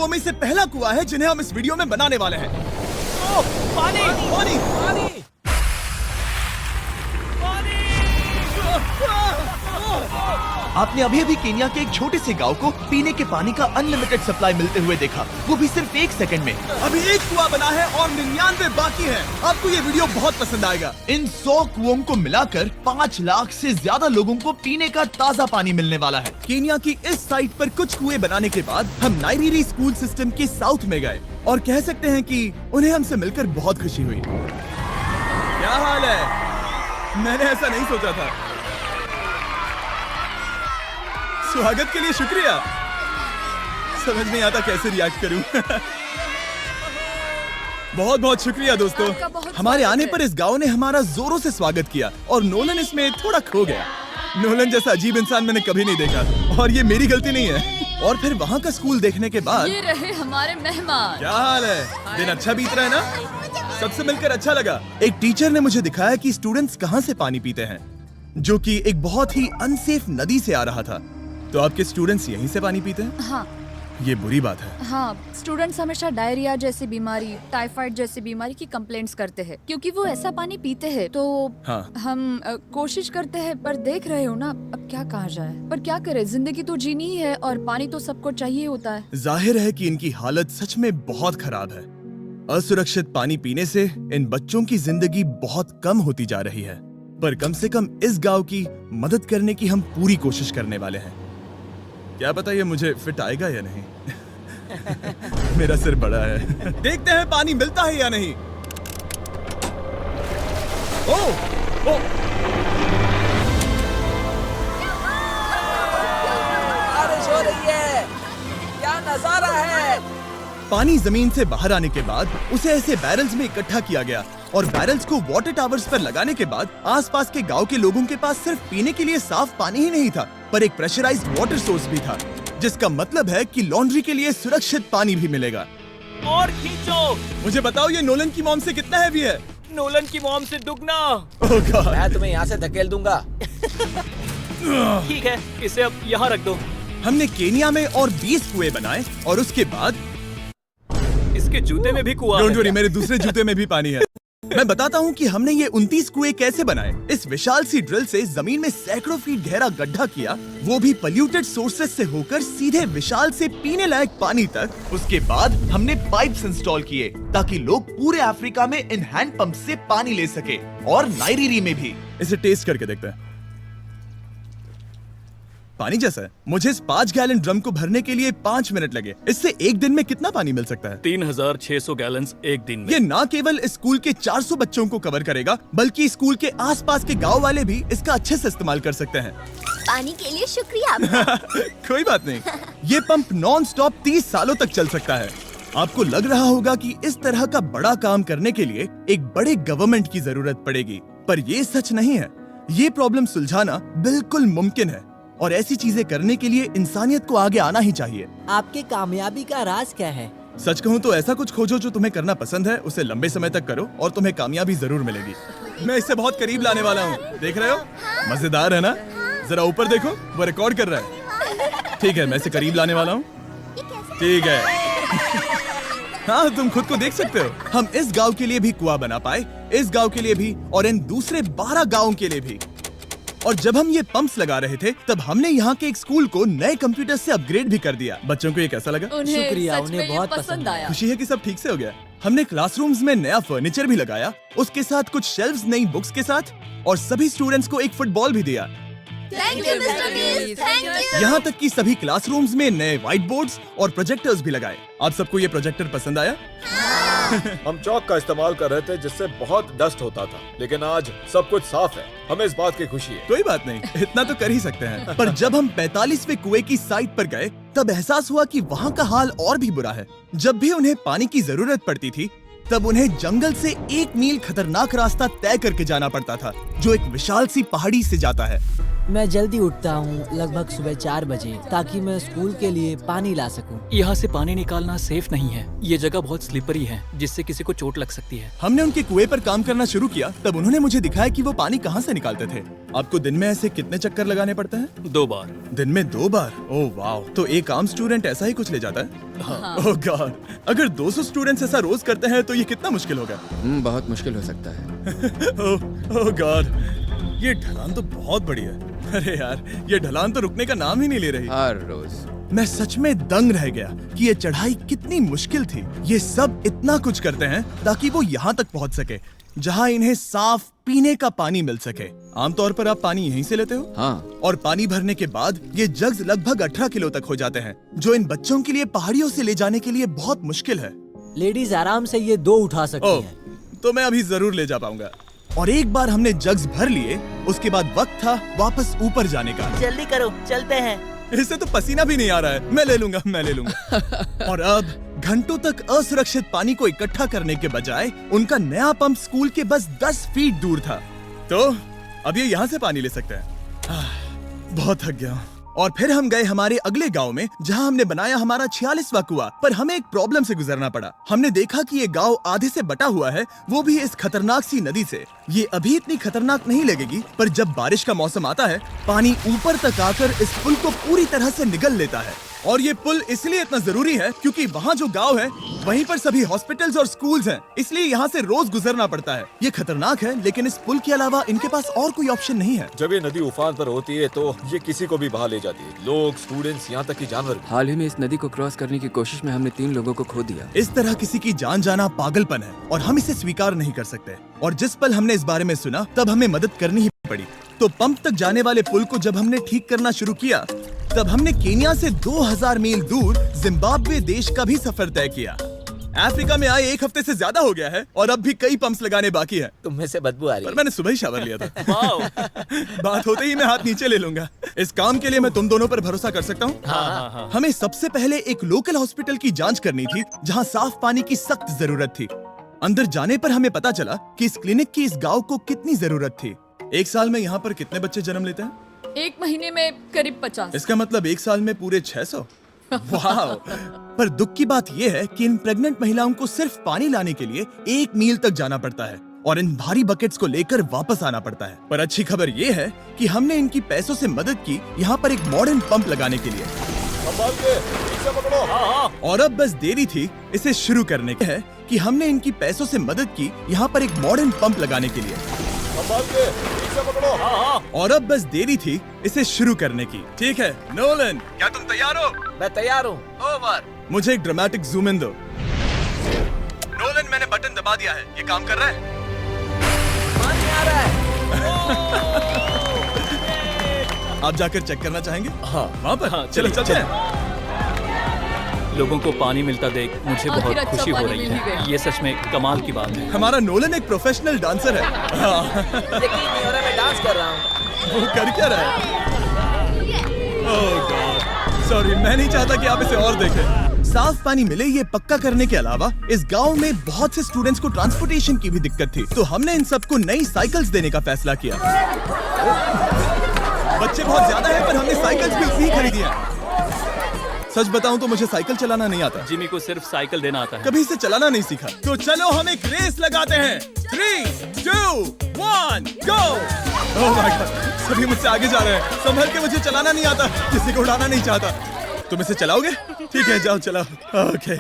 वो में से पहला कुआं है जिन्हें हम इस वीडियो में बनाने वाले हैं। ओह, पानी पानी पानी आपने अभी अभी केन्या के एक छोटे से गांव को पीने के पानी का अनलिमिटेड सप्लाई मिलते हुए देखा, वो भी सिर्फ 1 सेकंड में। अभी एक कुआं बना है और 99 बाकी हैं। आपको ये वीडियो बहुत पसंद आएगा। इन 100 कुओं को मिलाकर 5 लाख से ज्यादा लोगों को पीने का ताज़ा पानी मिलने वाला है। केन्या की इस साइट पर कुछ कुएं बनाने के बाद हम नाइरीरी स्कूल सिस्टम के साउथ में गए और कह सकते हैं कि उन्हें हमसे मिलकर बहुत खुशी हुई। क्या हाल है? मैंने ऐसा नहीं सोचा था। स्वागत के लिए शुक्रिया। समझ नहीं आता कैसे रिएक्ट करूं। बहुत बहुत शुक्रिया दोस्तों। हमारे आने पर इस गांव ने हमारा जोरों से स्वागत किया और नोलन इसमें थोड़ा खो गया। नोलन जैसा अजीब इंसान मैंने कभी नहीं देखा और ये मेरी गलती नहीं है। और फिर वहाँ का स्कूल देखने के बाद ये रहे हमारे मेहमान। क्या हाल है? दिन अच्छा बीत रहा है ना? सबसे मिलकर अच्छा लगा। एक टीचर ने मुझे दिखाया कि स्टूडेंट्स कहाँ से पानी पीते हैं, जो कि एक बहुत ही अनसेफ नदी से आ रहा था। तो आपके स्टूडेंट्स यहीं से पानी पीते हैं? हाँ ये बुरी बात है। हाँ, स्टूडेंट्स हमेशा डायरिया जैसी बीमारी, टाइफाइड जैसी बीमारी की कंप्लेंट्स करते हैं क्योंकि वो ऐसा पानी पीते हैं। तो हाँ। हम कोशिश करते हैं, पर देख रहे हो ना, अब क्या कहा जाए। पर क्या करे, जिंदगी तो जीनी ही है और पानी तो सबको चाहिए होता है। जाहिर है कि इनकी हालत सच में बहुत खराब है। असुरक्षित पानी पीने से इन बच्चों की जिंदगी बहुत कम होती जा रही है। पर कम से कम इस गांव की मदद करने की हम पूरी कोशिश करने वाले हैं। क्या पता ये मुझे फिट आएगा या नहीं। मेरा सिर बड़ा है। देखते हैं पानी मिलता है या नहीं। ओह, ओह, बारिश हो रही है। क्या नजारा है। पानी जमीन से बाहर आने के बाद उसे ऐसे बैरल्स में इकट्ठा किया गया और बैरल्स को वाटर टावर्स पर लगाने के बाद आसपास के गांव के लोगों के पास सिर्फ पीने के लिए साफ पानी ही नहीं था, पर एक प्रेशराइज्ड वाटर सोर्स भी था, जिसका मतलब है कि लॉन्ड्री के लिए सुरक्षित पानी भी मिलेगा। और खींचो। मुझे बताओ ये नोलन की मॉम से कितना हैवी है? नोलन की मॉम से दुगना। ओह गॉड। मैं तुम्हें यहाँ से धकेल दूंगा। ठीक है, इसे अब यहाँ रख दो। हमने केनिया में और 20 कुएं बनाए और उसके बाद इसके जूते में भी कुआं डोंट है। वरी, मेरे दूसरे जूते में भी पानी है। मैं बताता हूँ कि हमने ये 29 कुएं कैसे बनाए। इस विशाल सी ड्रिल से जमीन में सैकड़ों फीट गहरा गड्ढा किया, वो भी पॉल्यूटेड सोर्सेस से होकर सीधे विशाल से पीने लायक पानी तक। उसके बाद हमने पाइप्स इंस्टॉल किए ताकि लोग पूरे अफ्रीका में इन हैंड पंप से पानी ले सके और नाइरीरी में भी। इसे टेस्ट करके देखते हैं। पानी जैसा है। मुझे इस 5 गैलन ड्रम को भरने के लिए 5 मिनट लगे। इससे एक दिन में कितना पानी मिल सकता है? 3600 गैलन्स एक दिन में। ये न केवल स्कूल के 400 बच्चों को कवर करेगा, बल्कि स्कूल के आसपास के गांव वाले भी इसका अच्छे से इस्तेमाल कर सकते हैं। पानी के लिए शुक्रिया आपका। कोई बात नहीं। ये पंप नॉन स्टॉप 30 सालों तक चल सकता है। आपको लग रहा होगा कि इस तरह का बड़ा काम करने के लिए एक बड़े गवर्नमेंट की जरूरत पड़ेगी, पर ये सच नहीं है। ये प्रॉब्लम सुलझाना बिल्कुल मुमकिन है और ऐसी चीजें करने के लिए इंसानियत को आगे आना ही चाहिए। आपकी कामयाबी का राज क्या है? सच कहूँ तो ऐसा कुछ खोजो जो तुम्हें करना पसंद है, उसे लंबे समय तक करो और तुम्हें कामयाबी जरूर मिलेगी। मैं इसे बहुत करीब लाने वाला हूँ। देख रहे हो? मजेदार है ना? जरा ऊपर देखो, वो रिकॉर्ड कर रहा है। ठीक है, मैं इसे करीब लाने वाला हूँ। ठीक है। हाँ, तुम खुद को देख सकते हो। हम इस गांव के लिए भी कुआं बना पाए, इस गांव के लिए भी और इन दूसरे 12 गांवों के लिए भी। और जब हम ये पंप्स लगा रहे थे, तब हमने यहाँ के एक स्कूल को नए कंप्यूटर से अपग्रेड भी कर दिया। बच्चों को ये कैसा लगा? उन्हें शुक्रिया, सच उन्हें में ये बहुत पसंद पसंद आया। खुशी है कि सब ठीक से हो गया। हमने क्लासरूम्स में नया फर्नीचर भी लगाया, उसके साथ कुछ शेल्व्स नई बुक्स के साथ, और सभी स्टूडेंट्स को एक फुटबॉल भी दिया। थैंक यू मिस्टर बीस, थैंक यू। यहाँ तक कि सभी क्लासरूम्स में नए व्हाइट बोर्ड्स और प्रोजेक्टर्स भी लगाए। आप सबको ये प्रोजेक्टर पसंद आया? हम चौक का इस्तेमाल कर रहे थे जिससे बहुत डस्ट होता था, लेकिन आज सब कुछ साफ है। हमें इस बात की खुशी है। कोई बात नहीं, इतना तो कर ही सकते हैं। पर जब हम 45वें कुएं की साइट पर गए, तब एहसास हुआ कि वहाँ का हाल और भी बुरा है। जब भी उन्हें पानी की जरूरत पड़ती थी, तब उन्हें जंगल से 1 मील खतरनाक रास्ता तय करके जाना पड़ता था, जो एक विशाल सी पहाड़ी से जाता है। मैं जल्दी उठता हूँ, लगभग सुबह 4 बजे, ताकि मैं स्कूल के लिए पानी ला सकूँ। यहाँ से पानी निकालना सेफ नहीं है। ये जगह बहुत स्लिपरी है, जिससे किसी को चोट लग सकती है। हमने उनके कुएं पर काम करना शुरू किया, तब उन्होंने मुझे दिखाया कि वो पानी कहाँ से निकालते थे। आपको दिन में ऐसे कितने चक्कर लगाने पड़ते हैं? 2 बार। दिन में 2 बार? ओह वाह, तो एक आम स्टूडेंट ऐसा ही कुछ ले जाता है? हाँ। ओह गॉड, अगर 200 स्टूडेंट्स ऐसा रोज करते हैं तो ये कितना मुश्किल होगा? बहुत मुश्किल हो सकता है। ओह गॉड, ये ढलान तो बहुत बड़ी है। अरे यार, ये ढलान तो रुकने का नाम ही नहीं ले रही। हर रोज मैं सच में दंग रह गया कि ये चढ़ाई कितनी मुश्किल थी। ये सब इतना कुछ करते हैं ताकि वो यहाँ तक पहुँच सके, जहाँ इन्हें साफ पीने का पानी मिल सके। आमतौर पर आप पानी यहीं से लेते हो? हाँ। और पानी भरने के बाद ये जग्स लगभग 18 किलो तक हो जाते हैं, जो इन बच्चों के लिए पहाड़ियों से ले जाने के लिए बहुत मुश्किल है। लेडीज आराम से ये 2 उठा सकती ओह, हैं। तो मैं अभी जरूर ले जा पाऊंगा। और एक बार हमने जग्स भर लिए, उसके बाद वक्त था वापस ऊपर जाने का। जल्दी करो, चलते हैं। इससे तो पसीना भी नहीं आ रहा है। मैं ले लूंगा। और अब घंटों तक असुरक्षित पानी को इकट्ठा करने के बजाय उनका नया पंप स्कूल के बस 10 फीट दूर था, तो अब ये यहाँ से पानी ले सकते हैं। बहुत थक गया हूँ। और फिर हम गए हमारे अगले गांव में, जहां हमने बनाया हमारा 46वां कुआं। पर हमें एक प्रॉब्लम से गुजरना पड़ा। हमने देखा कि ये गांव आधे से बटा हुआ है, वो भी इस खतरनाक सी नदी से। ये अभी इतनी खतरनाक नहीं लगेगी, पर जब बारिश का मौसम आता है, पानी ऊपर तक आकर इस पुल को पूरी तरह से निगल लेता है। और ये पुल इसलिए इतना जरूरी है क्योंकि वहाँ जो गांव है, वहीं पर सभी हॉस्पिटल्स और स्कूल्स हैं, इसलिए यहाँ से रोज गुजरना पड़ता है। ये खतरनाक है, लेकिन इस पुल के अलावा इनके पास और कोई ऑप्शन नहीं है। जब ये नदी उफान पर होती है तो ये किसी को भी बहा ले जाती है, लोग, स्टूडेंट्स, यहाँ तक कि जानवर भी। हाल ही में इस नदी को क्रॉस करने की कोशिश में हमने 3 लोगों को खो दिया। इस तरह किसी की जान जाना पागलपन है और हम इसे स्वीकार नहीं कर सकते। और जिस पल हमने इस बारे में सुना, तब हमें मदद करनी ही पड़ी। तो पंप तक जाने वाले पुल को जब हमने ठीक करना शुरू किया, तब हमने केन्या से 2000 मील दूर जिम्बाब्वे देश का भी सफर तय किया। अफ्रीका में आए 1 हफ्ते से ज्यादा हो गया है और अब भी कई पंप्स लगाने बाकी है। तुम में से बदबू आ रही पर है। मैंने सुबह ही शावर लिया था। बात होते ही मैं हाथ नीचे ले लूंगा। इस काम के लिए मैं तुम दोनों पर भरोसा कर सकता हूँ? हाँ। हमें सबसे पहले एक लोकल हॉस्पिटल की जांच करनी थी, जहाँ साफ पानी की सख्त जरूरत थी। अंदर जाने पर हमें पता चला कि इस क्लिनिक की इस गांव को कितनी जरूरत थी। 1 साल में यहाँ पर कितने बच्चे जन्म लेते हैं? 1 महीने में करीब 50। इसका मतलब 1 साल में पूरे 600। वाह! पर दुख की बात यह है कि इन प्रेग्नेंट महिलाओं को सिर्फ पानी लाने के लिए 1 मील तक जाना पड़ता है और इन भारी बकेट्स को लेकर वापस आना पड़ता है। पर अच्छी खबर ये है कि हमने इनकी पैसों से मदद की यहाँ पर एक मॉडर्न पंप लगाने के लिए। संभाल के, ठीक से पकड़ो। और अब बस देरी थी इसे शुरू करने की है कि हमने इनकी पैसों से मदद की यहाँ पर एक मॉडर्न पंप लगाने के लिए। संभाल के, ठीक से पकड़ो। और अब बस देरी थी इसे शुरू करने की। ठीक है नोलन, क्या तुम तैयार हो? मैं तैयार हूँ। ओवर। मुझे एक ड्रामेटिक जूम इन दो। नोलन, मैंने बटन दबा दिया है, ये काम कर रहा है? पानी आ रहा है। आप जाकर चेक करना चाहेंगे? हाँ। वहाँ पर? हाँ, चलो चलिए, चलते हैं। लोगों को पानी मिलता देख मुझे आखिर बहुत अच्छा खुशी हो पानी रही मिल ही है। गया। ये सच में कमाल की बात है। हमारा नोलन एक प्रोफेशनल डांसर है। हाँ। यकीन नहीं हो रहा, मैं डांस कर रहा हूँ। वो कर क्या रहा है? ओह गॉड, सॉरी, मैं नहीं चाहता कि आप इसे और देखें। साफ पानी मिले ये पक्का करने के अलावा इस गांव में बहुत से स्टूडेंट्स को ट्रांसपोर्टेशन की भी दिक्कत थी, तो हमने इन सबको नई साइकिल्स देने का फैसला किया। बच्चे बहुत ज्यादा हैं, पर हमने साइकिल्स भी उतनी ही खरीदी हैं। सच बताऊं तो मुझे साइकिल चलाना नहीं आता। जिमी को सिर्फ साइकिल देना आता है। कभी इसे चलाना नहीं सीखा। तो चलो हम एक रेस लगाते हैं। 3, 2, 1, गो! ओह माय गॉड, सभी मुझसे आगे जा रहे हैं। संभल के, मुझे चलाना नहीं आता, किसी को उड़ाना नहीं चाहता। तुम इसे चलाओगे? ठीक है, जाओ चलाओ। ओके।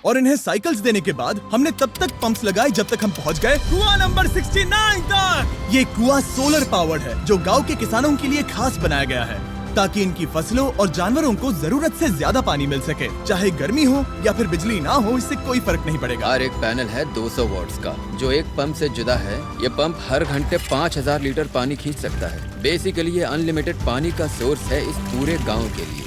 और इन्हें साइकिल्स देने के बाद हमने तब तक पंप्स लगाए जब तक हम पहुंच गए कुआं नंबर 69 तक। ये कुआं सोलर पावर्ड है, जो गांव के किसानों के लिए खास बनाया गया है, ताकि इनकी फसलों और जानवरों को जरूरत से ज्यादा पानी मिल सके। चाहे गर्मी हो या फिर बिजली ना हो, इससे कोई फर्क नहीं पड़ेगा। और एक पैनल है 200 वॉट्स का, जो एक पंप से जुदा है। ये पंप हर घंटे 5000 लीटर पानी खींच सकता है। बेसिकली ये अनलिमिटेड पानी का सोर्स है इस पूरे गाँव के लिए।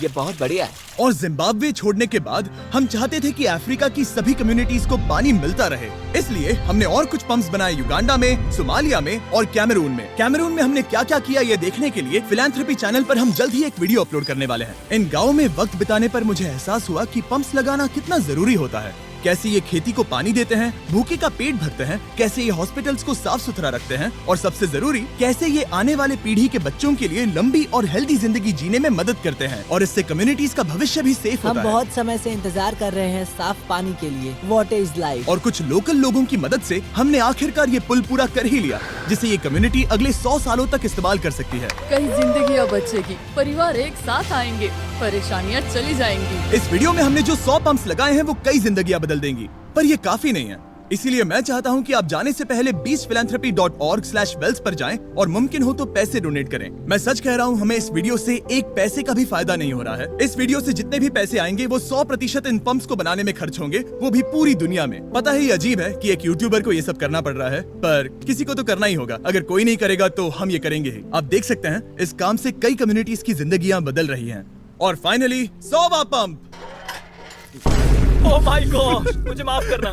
ये बहुत बढ़िया है। और जिम्बाब्वे छोड़ने के बाद हम चाहते थे कि अफ्रीका की सभी कम्युनिटीज को पानी मिलता रहे, इसलिए हमने और कुछ पंप्स बनाए युगांडा में, सोमालिया में और कैमरून में। कैमरून में हमने क्या क्या किया ये देखने के लिए फिलैंथ्रोपी चैनल पर हम जल्द ही एक वीडियो अपलोड करने वाले हैं। इन गाँव में वक्त बिताने पर मुझे एहसास हुआ कि पंप्स लगाना कितना जरूरी होता है। कैसे ये खेती को पानी देते हैं, भूखे का पेट भरते हैं, कैसे ये हॉस्पिटल्स को साफ सुथरा रखते हैं और सबसे जरूरी कैसे ये आने वाले पीढ़ी के बच्चों के लिए लंबी और हेल्दी जिंदगी जीने में मदद करते हैं और इससे कम्युनिटीज का भविष्य भी सेफ होता हम है। बहुत समय से इंतजार कर रहे हैं साफ पानी के लिए। Water is life. और कुछ लोकल लोगों की मदद से हमने आखिरकार ये पुल पूरा कर ही लिया, जिसे ये कम्युनिटी अगले 100 सालों तक इस्तेमाल कर सकती है। कई जिंदगियां बचेगी, परिवार एक साथ आएंगे, परेशानियां चली जाएंगी। इस वीडियो में हमने जो 100 पंप्स लगाए हैं वो कई जिंदगियां बदल देंगी, पर ये काफी नहीं है। इसीलिए मैं चाहता हूं कि आप जाने से पहले beachphilanthropy.org/wells पर जाएं और मुमकिन हो तो पैसे डोनेट करें। मैं सच कह रहा हूं, हमें इस वीडियो से एक पैसे का भी फायदा नहीं हो रहा है। इस वीडियो से जितने भी पैसे आएंगे वो 100% इन पंप्स को बनाने में खर्च होंगे, वो भी पूरी दुनिया में। पता है ये अजीब है कि एक यूट्यूबर को ये सब करना पड़ रहा है, पर किसी को तो करना ही होगा। अगर कोई नहीं करेगा तो हम ये करेंगे ही। आप देख सकते हैं इस काम से कई कम्युनिटीज की जिंदगियां बदल रही हैं। और फाइनली 100वां पंप। ओह माय गॉड, मुझे माफ करना।